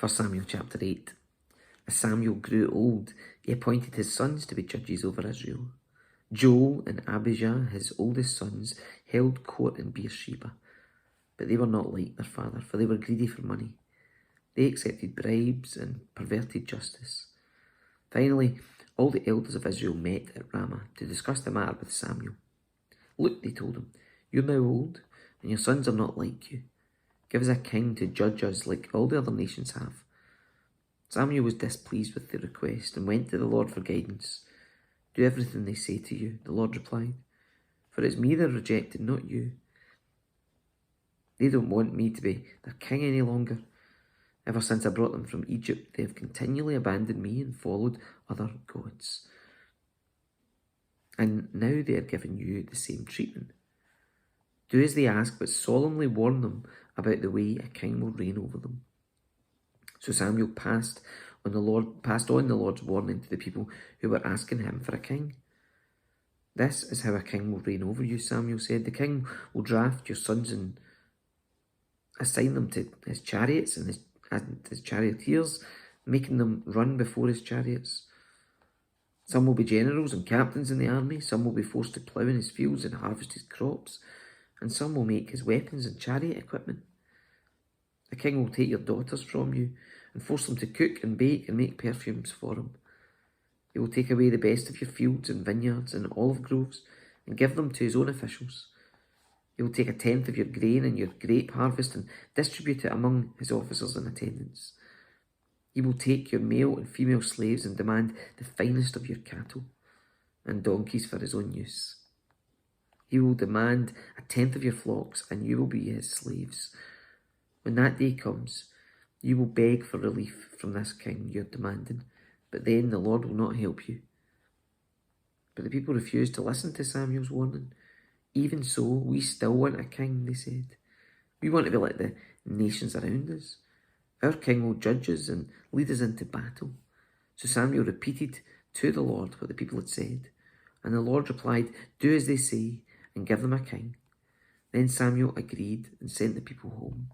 1 Samuel chapter 8. As Samuel grew old, he appointed his sons to be judges over Israel. Joel and Abijah, his oldest sons, held court in Beersheba, but they were not like their father, for they were greedy for money. They accepted bribes and perverted justice. Finally, all the elders of Israel met at Ramah to discuss the matter with Samuel. "Look," they told him, "you're now old, and your sons are not like you. Give us a king to judge us like all the other nations have." Samuel was displeased with the request and went to the Lord for guidance. "Do everything they say to you," the Lord replied, "for it's me they're rejecting, not you. They don't want me to be their king any longer. Ever since I brought them from Egypt, they have continually abandoned me and followed other gods. And now they are giving you the same treatment. Do as they ask, but solemnly warn them about the way a king will reign over them." So Samuel passed on the Lord's warning to the people who were asking him for a king. "This is how a king will reign over you," Samuel said. "The king will draft your sons and assign them to his chariots and his charioteers, making them run before his chariots. Some will be generals and captains in the army, some will be forced to plough in his fields and harvest his crops, and some will make his weapons and chariot equipment. The king will take your daughters from you and force them to cook and bake and make perfumes for him. He will take away the best of your fields and vineyards and olive groves and give them to his own officials. He will take 1/10 of your grain and your grape harvest and distribute it among his officers and attendants. He will take your male and female slaves and demand the finest of your cattle and donkeys for his own use. He will demand 1/10 of your flocks, and you will be his slaves. When that day comes, you will beg for relief from this king you're demanding, but then the Lord will not help you." But the people refused to listen to Samuel's warning. "Even so, we still want a king," they said. "We want to be like the nations around us. Our king will judge us and lead us into battle." So Samuel repeated to the Lord what the people had said, and the Lord replied, "Do as they say and give them a king." Then Samuel agreed and sent the people home.